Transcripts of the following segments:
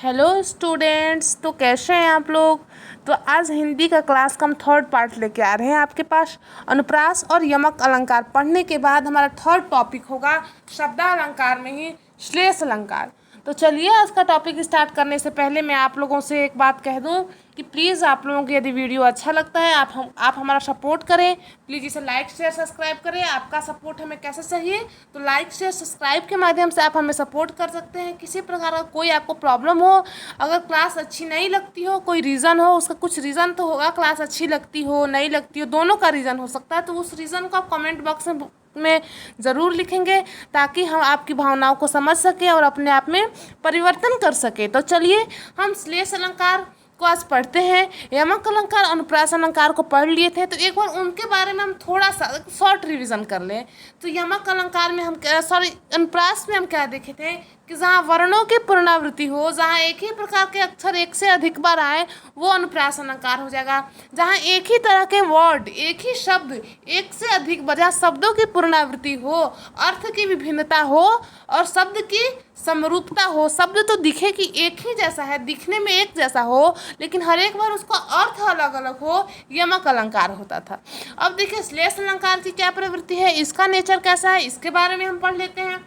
Hello students, तो कैसे हैं आप लोग। तो आज हिंदी का क्लास का हम थर्ड पार्ट लेके आ रहे हैं आपके पास। अनुप्रास और यमक अलंकार पढ़ने के बाद हमारा थर्ड टॉपिक होगा शब्दालंकार में ही श्लेष अलंकार। तो चलिए आज का टॉपिक स्टार्ट करने से पहले मैं आप लोगों से एक बात कह दूं कि प्लीज़ आप लोगों को यदि वीडियो अच्छा लगता है आप हमारा सपोर्ट करें। प्लीज़ इसे लाइक शेयर सब्सक्राइब करें। आपका सपोर्ट हमें कैसे चाहिए, तो लाइक शेयर सब्सक्राइब के माध्यम से आप हमें सपोर्ट कर सकते हैं। किसी प्रकार का कोई आपको प्रॉब्लम हो, अगर क्लास अच्छी नहीं लगती हो, कोई रीज़न हो, उसका कुछ रीज़न तो होगा, क्लास अच्छी लगती हो नहीं लगती हो, दोनों का रीज़न हो सकता है, तो उस रीज़न को आप कमेंट बॉक्स में ज़रूर लिखेंगे ताकि हम आपकी भावनाओं को समझ सकें और अपने आप में परिवर्तन कर सकें। तो चलिए हम श्लेष अलंकार को आज पढ़ते हैं। यमक अलंकार अनुप्रास अलंकार को पढ़ लिए थे, तो एक बार उनके बारे में हम थोड़ा सा शॉर्ट रिवीजन कर लें। तो यमक अलंकार में हम अनुप्रास में हम क्या देखे थे कि जहाँ वर्णों की पुनरावृत्ति हो, जहाँ एक ही प्रकार के अक्षर एक से अधिक बार आए, वो अनुप्रास अलंकार हो जाएगा। जहाँ एक ही तरह के वर्ड, एक ही शब्द एक से अधिक बार, जहाँ शब्दों की पुनरावृत्ति हो, अर्थ की विभिन्नता हो और शब्द की समरूपता हो, शब्द तो दिखे कि एक ही जैसा है, दिखने में एक जैसा हो, लेकिन हर एक बार उसका अर्थ अलग अलग हो, यमक अलंकार होता था। अब देखिए श्लेष अलंकार की क्या प्रवृत्ति है, इसका नेचर कैसा है, इसके बारे में हम पढ़ लेते हैं।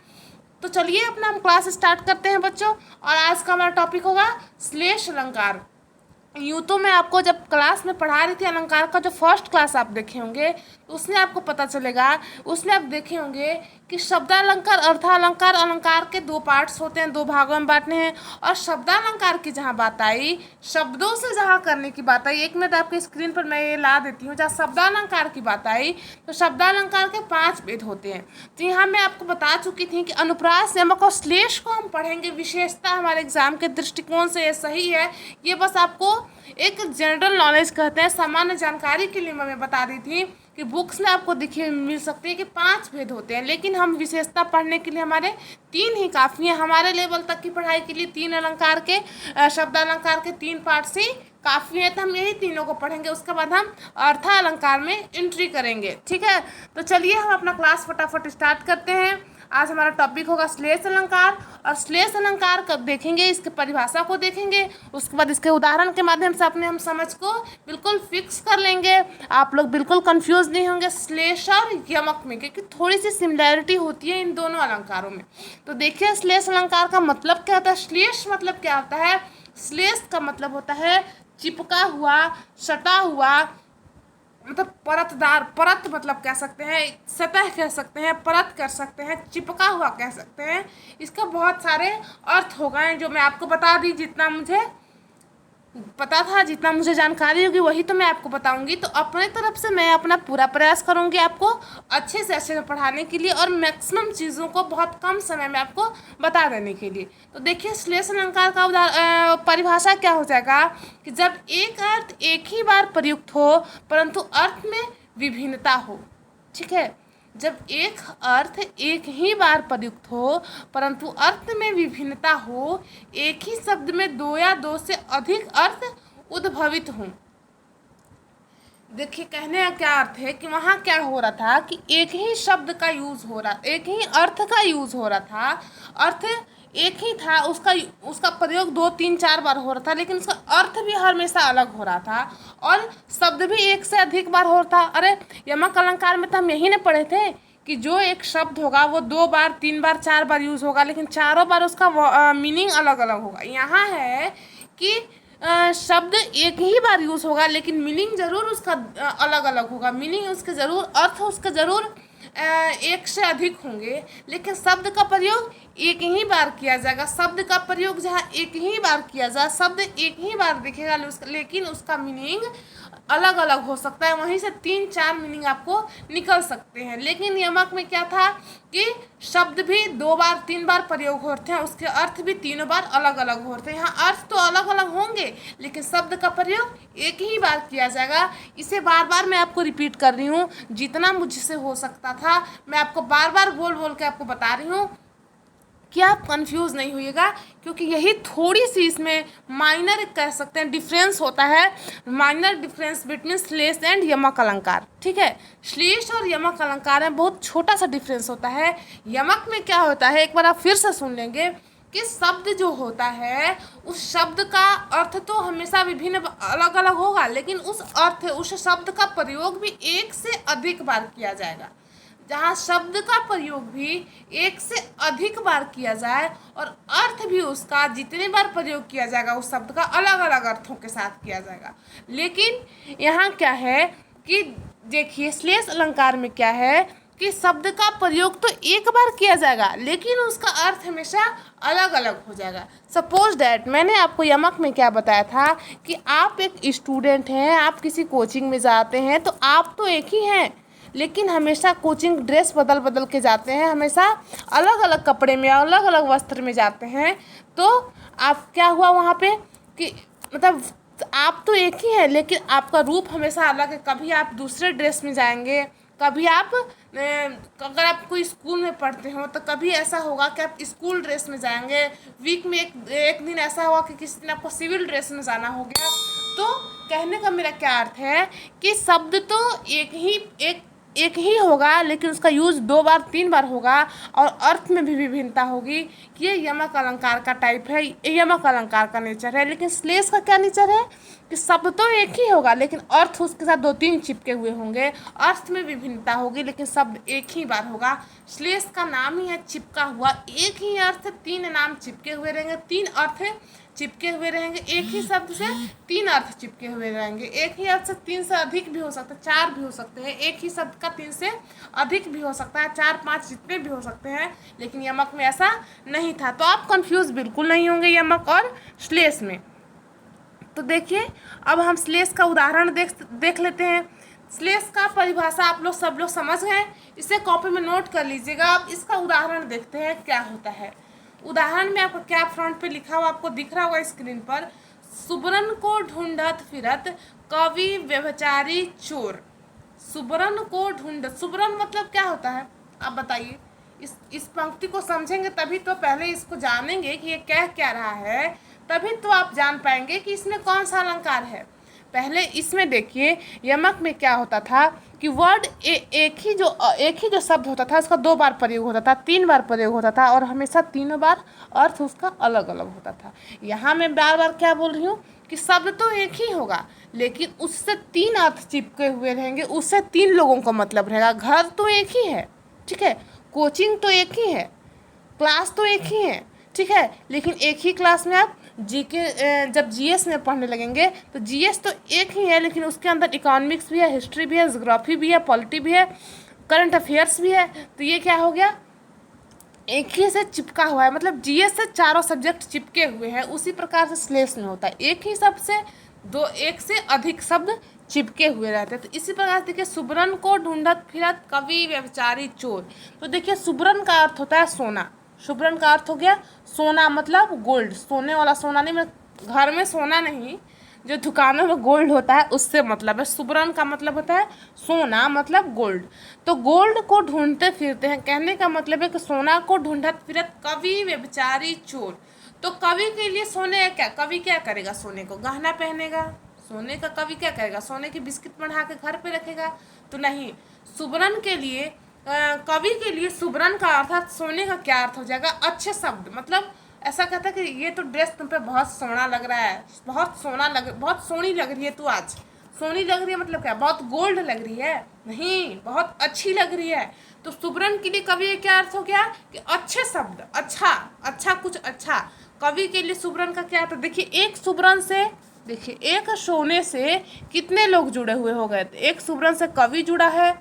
तो चलिए अपना हम क्लास स्टार्ट करते हैं बच्चों, और आज का हमारा टॉपिक होगा श्लेष अलंकार। यूँ तो मैं आपको जब क्लास में पढ़ा रही थी अलंकार का जो फर्स्ट क्लास आप देखे होंगे, तो उसमें आपको पता चलेगा, उसमें आप देखे होंगे कि शब्दालंकार अर्थालंकार अलंकार के दो पार्ट्स होते हैं, दो भागों में बांटने हैं। और शब्दालंकार की जहाँ बात आई, शब्दों से जहाँ करने की बात आई, एक मिनट आपके स्क्रीन पर मैं ये ला देती हूँ, जहाँ शब्दालंकार की बात आई तो शब्दालंकार के 5 भेद होते हैं। तो यहाँ मैं आपको बता चुकी थी कि अनुप्रास यमक और श्लेष को हम पढ़ेंगे। विशेषता हमारे एग्जाम के दृष्टिकोण से ये सही है, ये बस आपको एक जनरल नॉलेज कहते हैं, सामान्य जानकारी के लिए मैं बता दी थी कि बुक्स में आपको दिखे मिल सकती है कि 5 भेद होते हैं, लेकिन हम विशेषता पढ़ने के लिए हमारे 3 ही काफ़ी हैं। हमारे लेवल तक की पढ़ाई के लिए 3 अलंकार के शब्दालंकार के 3 पार्ट्स ही काफ़ी है, तो हम यही तीनों को पढ़ेंगे। उसके बाद हम अर्थालंकार में एंट्री करेंगे, ठीक है। तो चलिए हम अपना क्लास फटाफट स्टार्ट करते हैं। आज हमारा टॉपिक होगा श्लेष अलंकार, और श्लेष अलंकार कब देखेंगे, इसके परिभाषा को देखेंगे, उसके बाद इसके उदाहरण के माध्यम से अपने हम समझ को बिल्कुल फिक्स कर लेंगे। आप लोग बिल्कुल कंफ्यूज नहीं होंगे श्लेष और यमक में, क्योंकि थोड़ी सी सिमिलैरिटी होती है इन दोनों अलंकारों में। तो देखिए श्लेष अलंकार का मतलब क्या होता है, श्लेष मतलब क्या होता है। श्लेष का मतलब होता है चिपका हुआ, सटा हुआ, मतलब परतदार, परत मतलब कह सकते हैं, सतह कह सकते हैं, परत कर सकते हैं, चिपका हुआ कह सकते हैं। इसका बहुत सारे अर्थ हो गए जो मैं आपको बता दी, जितना मुझे पता था, जितना मुझे जानकारी होगी वही तो मैं आपको बताऊंगी। तो अपने तरफ से मैं अपना पूरा प्रयास करूंगी आपको अच्छे से अच्छे से पढ़ाने के लिए और मैक्सिमम चीज़ों को बहुत कम समय में आपको बता देने के लिए। तो देखिए श्लेष अलंकार का परिभाषा क्या हो जाएगा कि जब एक अर्थ एक ही बार प्रयुक्त हो परंतु अर्थ में विभिन्नता हो, ठीक है। जब एक अर्थ एक ही बार प्रयुक्त हो परंतु अर्थ में विभिन्नता हो, एक ही शब्द में 2 या 2 से अधिक अर्थ उद्भवित हों। देखिए कहने का क्या अर्थ है कि वहाँ क्या हो रहा था कि एक ही शब्द का यूज़ हो रहा, एक ही अर्थ का यूज़ हो रहा था, अर्थ एक ही था, उसका प्रयोग 2, 3, 4 बार हो रहा था, लेकिन उसका अर्थ भी हमेशा अलग हो रहा था और शब्द भी एक से अधिक बार हो रहा था। अरे यमक अलंकार में तो हम यही ना पढ़े थे कि जो एक शब्द होगा वो 2 बार, 3 बार, 4 बार यूज़ होगा, लेकिन चारों बार उसका मीनिंग अलग अलग होगा। यहाँ है कि शब्द एक ही बार यूज़ होगा लेकिन मीनिंग ज़रूर उसका अलग अलग होगा, मीनिंग उसके ज़रूर, अर्थ उसके ज़रूर एक से अधिक होंगे, लेकिन शब्द का प्रयोग एक ही बार किया जाएगा। शब्द का प्रयोग जहाँ एक ही बार किया जाए, शब्द एक ही बार दिखेगा लेकिन उसका मीनिंग अलग अलग हो सकता है, वहीं से 3-4 मीनिंग आपको निकल सकते हैं। लेकिन यमक में क्या था कि शब्द भी 2 बार 3 बार प्रयोग होते हैं, उसके अर्थ भी 3 बार अलग अलग होते हैं। यहाँ अर्थ तो अलग अलग होंगे लेकिन शब्द का प्रयोग एक ही बार किया जाएगा। इसे बार बार मैं आपको रिपीट कर रही हूँ, जितना मुझसे हो सकता था मैं आपको बार बार बोल बोल के आपको बता रही हूँ कि आप कंफ्यूज नहीं होइएगा, क्योंकि यही थोड़ी सी इसमें माइनर कह सकते हैं डिफरेंस होता है, माइनर डिफरेंस बिटवीन श्लेष एंड यमक अलंकार, ठीक है। श्लेष और यमक अलंकार में बहुत छोटा सा डिफरेंस होता है। यमक में क्या होता है, एक बार आप फिर से सुन लेंगे कि शब्द जो होता है उस शब्द का अर्थ तो हमेशा विभिन्न अलग अलग होगा, लेकिन उस शब्द का प्रयोग भी एक से अधिक बार किया जाएगा। जहाँ शब्द का प्रयोग भी एक से अधिक बार किया जाए और अर्थ भी उसका जितने बार प्रयोग किया जाएगा उस शब्द का अलग अलग अर्थों के साथ किया जाएगा। लेकिन यहाँ क्या है कि देखिए श्लेष अलंकार में क्या है कि शब्द का प्रयोग तो एक बार किया जाएगा लेकिन उसका अर्थ हमेशा अलग अलग हो जाएगा। सपोज डैट मैंने आपको यमक में क्या बताया था कि आप एक स्टूडेंट हैं, आप किसी कोचिंग में जाते हैं तो आप तो एक ही हैं, लेकिन हमेशा कोचिंग ड्रेस बदल बदल के जाते हैं, हमेशा अलग अलग कपड़े में अलग अलग वस्त्र में जाते हैं। तो आप क्या हुआ वहाँ पे कि मतलब आप तो एक ही हैं लेकिन आपका रूप हमेशा अलग है। कभी आप दूसरे ड्रेस में जाएंगे, कभी आप अगर आप कोई स्कूल में पढ़ते हो तो कभी ऐसा होगा कि आप स्कूल ड्रेस में जाएंगे, वीक में एक दिन ऐसा हुआ कि किसी दिन आपको सिविल ड्रेस में जाना हो गया। तो कहने का मेरा क्या अर्थ है कि शब्द तो एक ही होगा लेकिन उसका यूज़ 2 बार 3 बार होगा और अर्थ में भी विभिन्नता होगी। ये यमक अलंकार का टाइप है, यमक अलंकार का नेचर है। लेकिन श्लेष का क्या नेचर है कि शब्द तो एक ही होगा लेकिन अर्थ उसके साथ 2-3 चिपके हुए होंगे, अर्थ में विभिन्नता होगी लेकिन शब्द एक ही बार होगा। श्लेष का नाम ही है चिपका हुआ, एक ही अर्थ 3 नाम चिपके हुए रहेंगे, 3 अर्थ चिपके हुए रहेंगे, एक ही शब्द से 3 अर्थ चिपके हुए रहेंगे। एक ही अर्थ से 3 से अधिक भी हो सकता है, 4 भी हो सकते हैं, एक ही शब्द का 3 से अधिक भी हो सकता है, 4-5 जितने भी हो सकते हैं। लेकिन यमक में ऐसा नहीं था, तो आप कंफ्यूज बिल्कुल नहीं होंगे यमक और श्लेष में। तो देखिए अब हम श्लेष का उदाहरण देख लेते हैं। श्लेष का परिभाषा आप सब लोग समझ गए, इसे कॉपी में नोट कर लीजिएगा। अब इसका उदाहरण देखते हैं क्या होता है। उदाहरण में आपको क्या फ्रंट पे लिखा हुआ आपको दिख रहा होगा स्क्रीन पर, सुबरन को ढूंढत फिरत कवि व्यभिचारी चोर। सुबरन को ढूंढत, सुबरन मतलब क्या होता है आप बताइए। इस पंक्ति को समझेंगे तभी तो, पहले इसको जानेंगे कि ये कह क्या रहा है, तभी तो आप जान पाएंगे कि इसमें कौन सा अलंकार है। पहले इसमें देखिए यमक में क्या होता था कि वर्ड एक ही जो शब्द होता था उसका 2 बार प्रयोग होता था, 3 बार प्रयोग होता था और हमेशा तीनों बार अर्थ उसका अलग अलग होता था। यहाँ मैं बार बार क्या बोल रही हूँ कि शब्द तो एक ही होगा लेकिन उससे 3 अर्थ चिपके हुए रहेंगे, उससे 3 लोगों का मतलब रहेगा। घर तो एक ही है, ठीक है, कोचिंग तो एक ही है, क्लास तो एक ही है, ठीक है, लेकिन एक ही क्लास में आप जब जीएस में पढ़ने लगेंगे तो जीएस तो एक ही है लेकिन उसके अंदर इकोनॉमिक्स भी है, हिस्ट्री भी है, ज्योग्राफी भी है, पॉलिटी भी है, करंट अफेयर्स भी है। तो ये क्या हो गया, एक ही से चिपका हुआ है, मतलब जीएस से 4 सब्जेक्ट चिपके हुए हैं। उसी प्रकार से श्लेष में होता है, एक ही शब्द से एक से अधिक शब्द चिपके हुए रहते हैं। तो इसी प्रकार देखिए सुबरन को ढूंढत फिरत कवि व्यभिचारी चोर। तो देखिए सुबरन का अर्थ होता है सोना, सुबरन का अर्थ हो गया सोना, मतलब गोल्ड, सोने वाला सोना नहीं, मतलब घर में सोना नहीं, जो दुकानों में गोल्ड होता है उससे मतलब है। सुबरन का मतलब होता है सोना, मतलब गोल्ड। तो गोल्ड को ढूंढते फिरते हैं, कहने का मतलब है कि सोना को ढूंढत फिरत कवि व्यभिचारी चोर। तो कवि के लिए सोने क्या, कवि क्या करेगा, सोने को गहना पहनेगा। सोने का कवि क्या करेगा, सोने की बिस्किट बना के घर पे रखेगा, तो नहीं। सुबरन के लिए कवि के लिए सुबरन का अर्थात सोने का क्या अर्थ हो जाएगा, अच्छे शब्द, मतलब ऐसा कहता है कि ये तो ड्रेस तुम पे बहुत सोना लग रहा है, बहुत सोनी लग रही है तू आज। सोनी लग रही है मतलब क्या, बहुत गोल्ड लग रही है, नहीं, बहुत अच्छी लग रही है। तो सुबरन के लिए कवि क्या अर्थ हो गया कि अच्छे शब्द, अच्छा कुछ अच्छा। कवि के लिए सुबरन का क्या अर्थ, देखिए एक सुबरन से, देखिए एक सोने से कितने लोग जुड़े हुए हो गए। तो एक सुबरन से कवि जुड़ा है,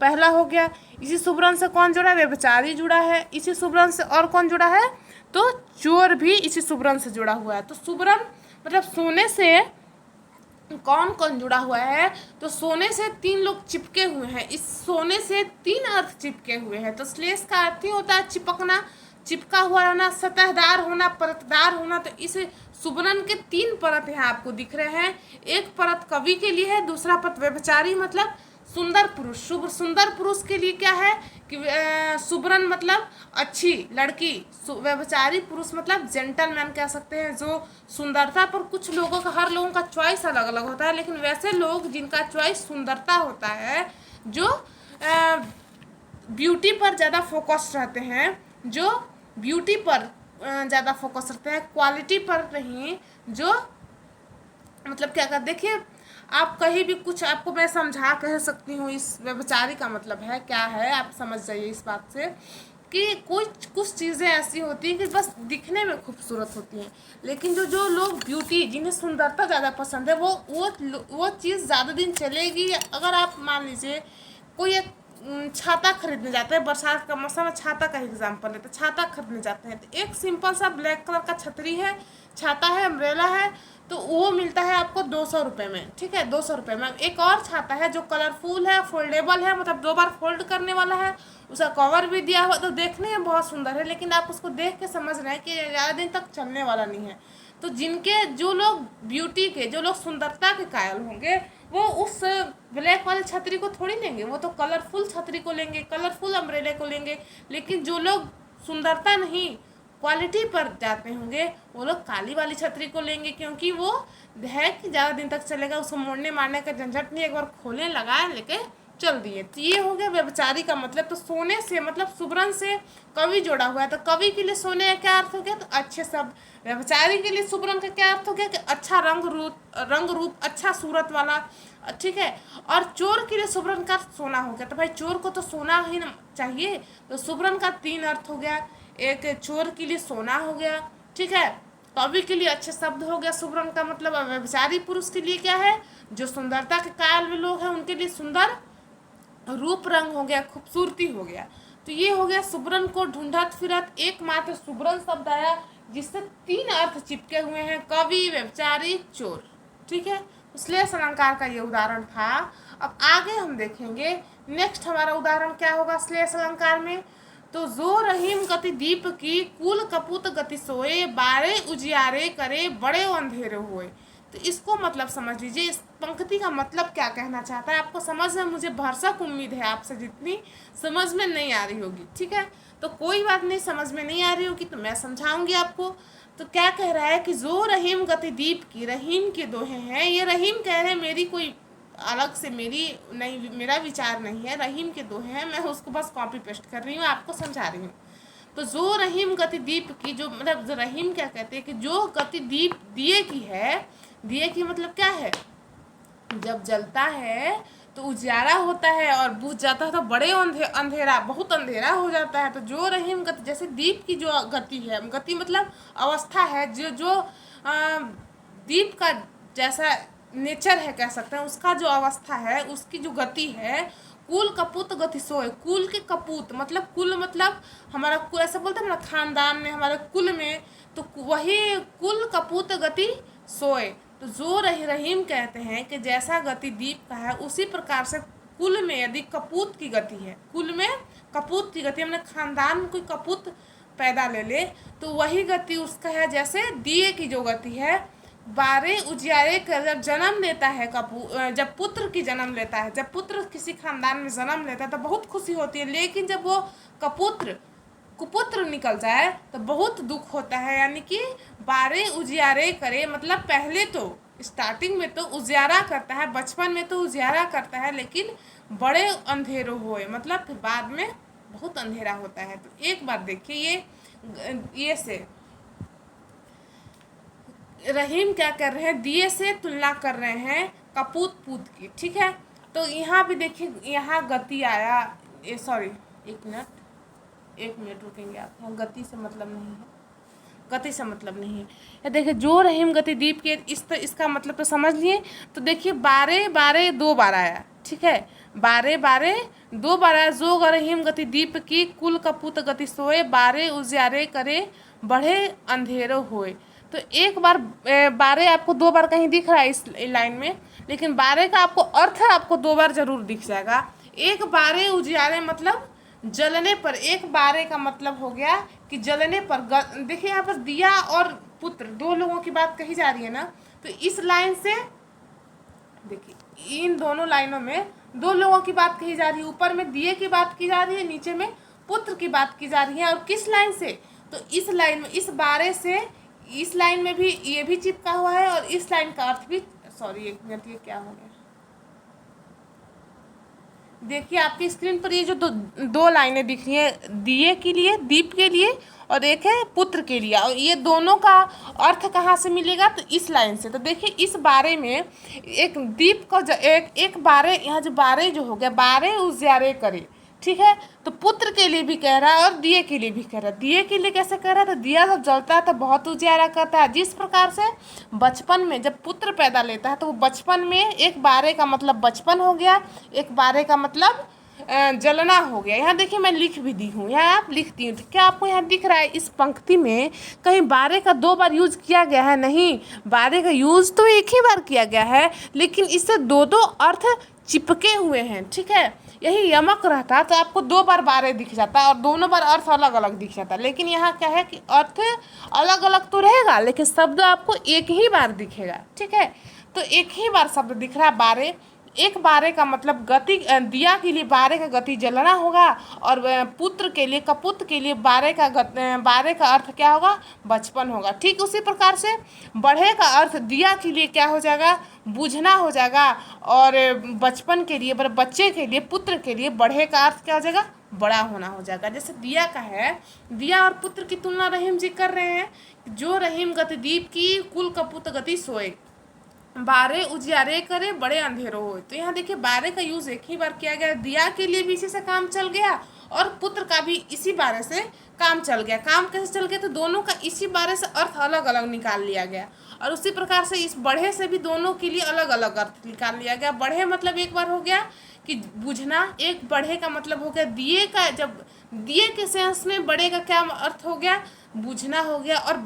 पहला हो गया। इसी सुबरन से कौन जुड़ा है, व्यभिचारी जुड़ा है। इसी सुबरन से और कौन जुड़ा है, तो चोर भी इसी सुबरन से जुड़ा हुआ है। तो सुबरन मतलब सोने से कौन कौन जुड़ा हुआ है, तो सोने से 3 लोग चिपके हुए हैं, इस सोने से 3 अर्थ चिपके हुए हैं। तो श्लेष का अर्थ ही होता है चिपकना, चिपका हुआ रहना, सतहदार होना, परतदार होना। तो इस सुबरन के 3 परत यहाँ आपको दिख रहे हैं। एक परत कवि के लिए है, दूसरा परत व्यभिचारी मतलब सुंदर पुरुष, सुंदर पुरुष के लिए क्या है कि सुबरन मतलब अच्छी लड़की, व्यभिचारी पुरुष मतलब जेंटलमैन कह सकते हैं, जो सुंदरता पर कुछ लोगों का, हर लोगों का चॉइस अलग अलग होता है, लेकिन वैसे लोग जिनका चॉइस सुंदरता होता है, जो ब्यूटी पर ज़्यादा फोकस रहते हैं, जो ब्यूटी पर ज़्यादा फोकस रखते हैं, क्वालिटी पर नहीं। जो मतलब क्या कर, देखिए आप कहीं भी कुछ, आपको मैं समझा कह सकती हूँ इस व्यभिचारी का मतलब है क्या है, आप समझ जाइए इस बात से कि कुछ चीज़ें ऐसी होती हैं कि बस दिखने में खूबसूरत होती हैं, लेकिन जो जो लोग ब्यूटी, जिन्हें सुंदरता ज़्यादा पसंद है, वो चीज़ ज़्यादा दिन चलेगी। अगर आप मान लीजिए कोई एक छाता खरीदने जाते हैं, बरसात का मौसम है, छाता का एग्जाम्पल लेते हैं, छाता खरीदने जाते हैं तो एक सिंपल सा ब्लैक कलर का छतरी है, छाता है, अम्ब्रेला है, तो वो मिलता है आपको 200 रुपये में, ठीक है, 200 रुपये में। एक और छाता है जो कलरफुल है, फोल्डेबल है, मतलब 2 बार फोल्ड करने वाला है, उसका कवर भी दिया हुआ, तो देखने में बहुत सुंदर है, लेकिन आप उसको देख के समझ रहे हैं कि ज़्यादा दिन तक चलने वाला नहीं है। तो जो लोग ब्यूटी के, जो लोग सुंदरता के कायल होंगे, वो उस ब्लैक वाली छतरी को थोड़ी लेंगे, वो तो कलरफुल छतरी को लेंगे, कलरफुल अम्ब्रेले को लेंगे। लेकिन जो लोग सुंदरता नहीं, क्वालिटी पर जाते होंगे, वो लोग काली वाली छतरी को लेंगे, क्योंकि वो है कि ज़्यादा दिन तक चलेगा, उसको मोड़ने मारने का झंझट नहीं, एक बार खोले लगाए लेके चल दिए। तो ये हो गया व्यभिचारी का मतलब। तो सोने से मतलब सुब्रन से कवि जोड़ा हुआ है, तो कवि के लिए सोने का क्या अर्थ हो गया, तो अच्छे शब्द। व्यभिचारी के लिए सुब्रन का क्या अर्थ हो गया कि अच्छा रंग रूप अच्छा सूरत वाला, ठीक है। और चोर के लिए सुब्रन का सोना हो गया, तो भाई चोर को तो सोना ही चाहिए, तो सुब्रन का 3 अर्थ हो गया। एक चोर के लिए सोना हो गया, ठीक है, कवि के लिए अच्छे शब्द हो गया सुब्रन का मतलब। व्यभिचारी पुरुष के लिए क्या है, जो सुंदरता के कायल में लोग हैं, उनके लिए सुंदर रूप रंग हो गया, खूबसूरती हो गया। तो ये हो गया सुब्रन को ढूंढत फिरत एकमात्र सुब्रन शब्द आया, जिससे 3 अर्थ चिपके हुए हैं, कवि, व्यभिचारी, चोर, ठीक है। श्लेष अलंकार का ये उदाहरण था। अब आगे हम देखेंगे नेक्स्ट हमारा उदाहरण क्या होगा श्लेष अलंकार में। तो जो रहीम गति दीप की, कुल कपूत गति सोए, बारे उजियारे करे, बड़े अंधेरे हुए। तो इसको मतलब समझ लीजिए, इस पंक्ति का मतलब क्या कहना चाहता है, आपको समझ में मुझे भरसक उम्मीद है आपसे जितनी समझ में नहीं आ रही होगी, ठीक है। तो कोई बात नहीं, समझ में नहीं आ रही होगी तो मैं समझाऊंगी आपको। तो क्या कह रहा है कि जो रहीम गति दीप की, रहीम के दोहे हैं, ये रहीम कह रहे हैं, मेरी कोई अलग से मेरा विचार नहीं है, रहीम के दोहे हैं, मैं उसको बस कॉपी पेस्ट कर रही हूँ, आपको समझा रही हूँ। तो जो रहीम गति दीप की, जो मतलब जो रहीम क्या कहते हैं कि जो गति दीप दिए की है, दिए की मतलब क्या है, जब जलता है तो उजाला होता है, और बुझ जाता है तो बड़े अंधेरा, बहुत अंधेरा हो जाता है। तो जो रहीम गति, जैसे दीप की जो गति है, गति मतलब अवस्था है, जो जो दीप का जैसा नेचर है कह सकते हैं, उसका जो अवस्था है, उसकी जो गति है, कुल कपूत गति सोए, कुल के कपूत मतलब कुल मतलब हमारा कुल, ऐसा बोलते हैं ना खानदान में, हमारे कुल में, तो वही कुल कपूत गति सोए। तो जो रहीम कहते हैं कि जैसा गति दीप का है, उसी प्रकार से कुल में यदि कपूत की गति है, कुल में कपूत की गति, हमने खानदान में कोई कपूत पैदा ले ले, तो वही गति उसका है, जैसे दिए की जो गति है। बारे उजियारे का जब जन्म लेता है जब पुत्र की जन्म लेता है, जब पुत्र किसी खानदान में जन्म लेता है तो बहुत खुशी होती है, लेकिन जब वो कुपुत्र निकल जाए तो बहुत दुख होता है। यानी कि बारे उजियारे करे मतलब पहले तो स्टार्टिंग में तो उजियारा करता है, बचपन में तो उजियारा करता है, लेकिन बड़े अंधेरे हुए मतलब फिर बाद में बहुत अंधेरा होता है। तो एक बार देखिए ये से रहीम क्या कर रहे हैं, दिए से तुलना कर रहे हैं कपूत पूत की, ठीक है। तो यहाँ भी देखिए, यहाँ गति आया, सॉरी एक मिनट रुकेंगे आप, यहाँ गति से मतलब नहीं है, गति से मतलब नहीं है। या देखिए जो रहीम गति दीप के, इसका मतलब तो समझ लिए। तो देखिए बारे बारे 2 बार आया, ठीक है, बारे बारे 2 बार आया। जो रहीम गति दीप की, कुल कपूत गति सोए, बारे उजियारे करे, बढ़े अंधेरे होए। तो एक बार बारे आपको 2 बार कहीं दिख रहा है इस लाइन में, लेकिन बारे का आपको अर्थ आपको 2 बार जरूर दिख जाएगा। एक बारे उजियारे मतलब जलने पर, एक बारे का मतलब हो गया कि जलने पर। देखिए यहाँ पर दिया और पुत्र 2 लोगों की बात कही जा रही है ना, तो इस लाइन से देखिए इन दोनों लाइनों में 2 लोगों की बात कही जा रही है, ऊपर में दिए की बात की जा रही है, नीचे में पुत्र की बात की जा रही है। और किस लाइन से, तो इस लाइन में, इस बारे से इस लाइन में भी ये भी चिपका हुआ है, और इस लाइन का अर्थ भी, सॉरी एक मिनट, ये क्या हो गया, देखिए आपकी स्क्रीन पर ये जो दो लाइनें दिख रही हैं, दिए के लिए, दीप के लिए, और एक है पुत्र के लिए, और ये दोनों का अर्थ कहाँ से मिलेगा, तो इस लाइन से। तो देखिए इस बारे में एक दीप का एक बारे, यहाँ जो बारे जो हो गया, बारे उजियारे करे, ठीक है। तो पुत्र के लिए भी कह रहा है और दिए के लिए भी कह रहा है। दिए के लिए कैसे कह रहा है, तो दिया जब जलता है तो बहुत उजियारा करता है। जिस प्रकार से बचपन में जब पुत्र पैदा लेता है तो वो बचपन में, एक बारे का मतलब बचपन हो गया, एक बारे का मतलब जलना हो गया। यहाँ देखिए मैं लिख भी दी हूँ, यहाँ आप लिखती हूँ, तो क्या आपको यहाँ दिख रहा है इस पंक्ति में कहीं बारे का दो बार यूज किया गया है? नहीं, बारे का यूज तो एक ही बार किया गया है, लेकिन इससे दो दो अर्थ चिपके हुए हैं, ठीक है। यही यमक रहता तो आपको दो बार बारे दिख जाता और दोनों बार अर्थ अलग अलग दिख जाता, लेकिन यहाँ क्या है कि अर्थ अलग अलग तो रहेगा लेकिन शब्द आपको एक ही बार दिखेगा, ठीक है। तो एक ही बार शब्द दिख रहा है बारे। एक बारे का मतलब गति, दिया के लिए बारे का गति जलना होगा, और पुत्र के लिए, कपुत के लिए बारे का अर्थ क्या होगा, बचपन होगा। ठीक उसी प्रकार से बढ़े का अर्थ दिया के लिए क्या हो जाएगा, बुझना हो जाएगा, और बचपन के लिए, बच्चे के लिए, पुत्र के लिए बढ़े का अर्थ क्या हो जाएगा, बड़ा होना हो जाएगा। जैसे दिया का है, दिया और पुत्र की तुलना रहीम जी कर रहे हैं, जो रहीम गति दीप की, कुल कपुत गति सोए, बारे उजियारे करे, बड़े अंधेरों हो। तो यहाँ देखिए बारे का यूज एक ही बार किया गया, दिया के लिए भी इसी से काम चल गया और पुत्र का भी इसी बारे से काम चल गया। काम कैसे चल गया, तो दोनों का इसी बारे से अर्थ अलग अलग निकाल लिया गया, और उसी प्रकार से इस बढ़े से भी दोनों के लिए अलग अलग अर्थ निकाल लिया गया। बढ़े मतलब एक बार हो गया कि बुझना, एक बढ़े का मतलब हो गया दिए का, जब दिए के सेंस में बड़े का क्या अर्थ हो गया, बुझना हो गया, और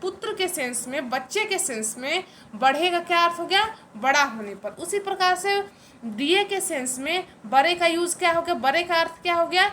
पुत्र के सेंस में, बच्चे के सेंस में बढ़े का क्या अर्थ हो गया, बड़ा होने पर। उसी प्रकार से दिए के सेंस में बड़े का यूज़ क्या हो गया, बड़े का अर्थ क्या हो गया,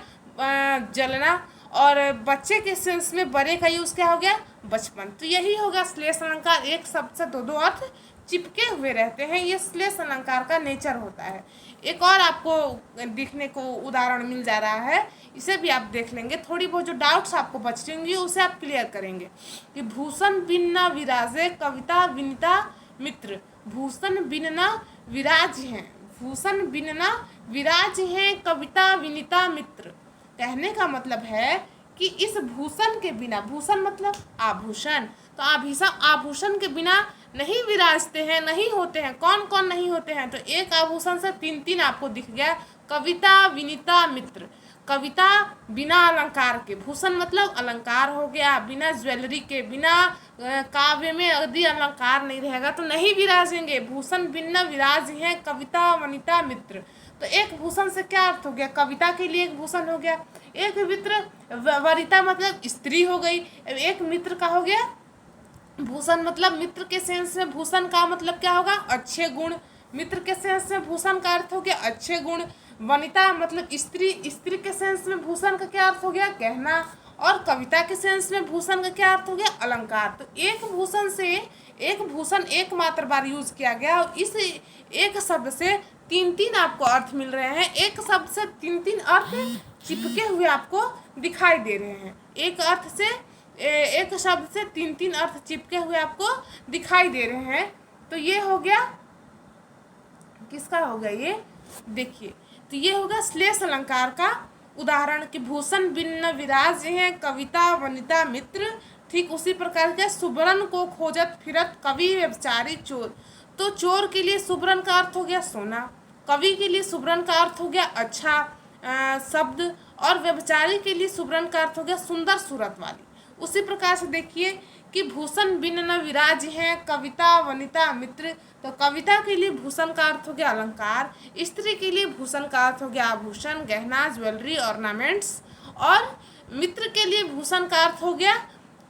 जलना, और बच्चे के सेंस में बड़े का यूज़ क्या हो गया, बचपन। तो यही होगा श्लेष अलंकार, एक शब्द से दो दो अर्थ चिपके हुए रहते हैं, ये श्लेष अलंकार का नेचर होता है। एक और आपको दिखने को उदाहरण मिल जा रहा है, इसे भी आप देख लेंगे, थोड़ी बहुत जो डाउट्स आपको बच होंगी उसे आप क्लियर करेंगे। कि भूषण बिन न विराजे कविता विनिता मित्र, भूषण बिन न विराज हैं, भूषण बिन न विराज हैं कविता विनिता मित्र। कहने का मतलब है कि इस भूषण के बिना, भूषण मतलब आभूषण, तो आभूषण के बिना नहीं विराजते हैं, नहीं होते हैं। कौन कौन नहीं होते हैं, तो एक आभूषण से तीन तीन आपको दिख गया, कविता विनिता मित्र। कविता बिना अलंकार के, भूषण मतलब अलंकार हो गया, बिना ज्वेलरी के, बिना काव्य में यदि अलंकार नहीं रहेगा तो नहीं विराजेंगे। भूषण बिन विराज है कविता वनिता मित्र। तो एक भूषण से क्या अर्थ हो गया, कविता के लिए एक भूषण हो गया, एक मित्र, वरिता मतलब स्त्री हो गई, एक मित्र का हो गया भूषण, मतलब मित्र के सेंस में भूषण का मतलब क्या होगा, अच्छे गुण। मित्र के सेंस में भूषण का अर्थ हो गया अच्छे गुण। वनिता मतलब स्त्री, स्त्री के सेंस में भूषण का क्या अर्थ हो गया, गहना। और कविता के सेंस में भूषण का क्या अर्थ हो गया, अलंकार। तो एक भूषण से, एक भूषण एक मात्र बार यूज किया गया, और इस एक शब्द से तीन तीन आपको अर्थ मिल रहे हैं, एक शब्द से तीन तीन अर्थ चिपके हुए आपको दिखाई दे रहे हैं। एक अर्थ से, एक शब्द से तीन तीन अर्थ चिपके हुए आपको दिखाई दे रहे हैं। तो ये हो गया, किसका हो गया ये, देखिए, तो ये होगा श्लेष अलंकार का उदाहरण कि भूषण बिन विराज हैं कविता वनिता मित्र। ठीक उसी प्रकार के सुबरन को खोजत फिरत कवि व्यभिचारी चोर। तो चोर के लिए सुबरन का अर्थ हो गया सोना, कवि के लिए सुबरन का अर्थ हो गया अच्छा शब्द, और व्यभिचारी के लिए सुबरन का अर्थ हो गया सुंदर सूरत वाली। उसी प्रकार से देखिए कि भूषण बिन न विराज हैं कविता वनिता मित्र। तो कविता के लिए भूषण का अर्थ हो गया अलंकार, स्त्री के लिए भूषण का अर्थ हो गया आभूषण, गहना, ज्वेलरी, ऑर्नामेंट्स, और मित्र के लिए भूषण का अर्थ हो गया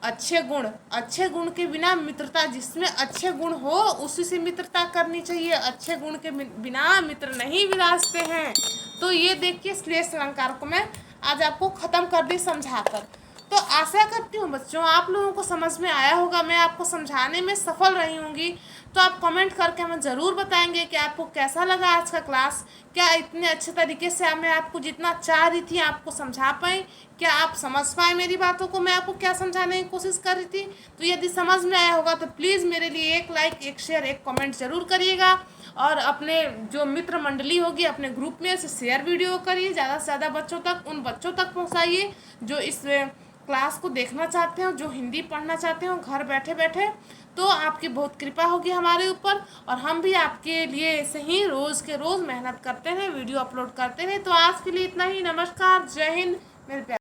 अच्छे गुण। अच्छे गुण के बिना मित्रता, जिसमें अच्छे गुण हो उसी से मित्रता करनी चाहिए, अच्छे गुण के बिना मित्र नहीं विराजते हैं। तो ये देखिए श्लेष अलंकार को मैं आज आपको ख़त्म कर दी समझाकर। तो आशा करती हूँ बच्चों आप लोगों को समझ में आया होगा, मैं आपको समझाने में सफल रही होंगी। तो आप कमेंट करके हमें ज़रूर बताएंगे कि आपको कैसा लगा आज का क्लास, क्या इतने अच्छे तरीके से मैं आपको जितना चाह रही थी आपको समझा पाई, क्या आप समझ पाए मेरी बातों को? मैं आपको क्या समझाने की कोशिश कर रही थी? तो यदि समझ में आया होगा तो प्लीज़ मेरे लिए एक लाइक, एक शेयर, एक कमेंट ज़रूर करिएगा। और अपने जो मित्र मंडली होगी अपने ग्रुप में उसे शेयर वीडियो करिए, ज़्यादा से ज़्यादा बच्चों तक, उन बच्चों तक पहुँचाइए जो इस क्लास को देखना चाहते हो, जो हिंदी पढ़ना चाहते हो घर बैठे बैठे। तो आपकी बहुत कृपा होगी हमारे ऊपर, और हम भी आपके लिए ऐसे ही रोज़ के रोज़ मेहनत करते हैं, वीडियो अपलोड करते हैं। तो आज के लिए इतना ही। नमस्कार, जय हिंद मेरे प्यारे।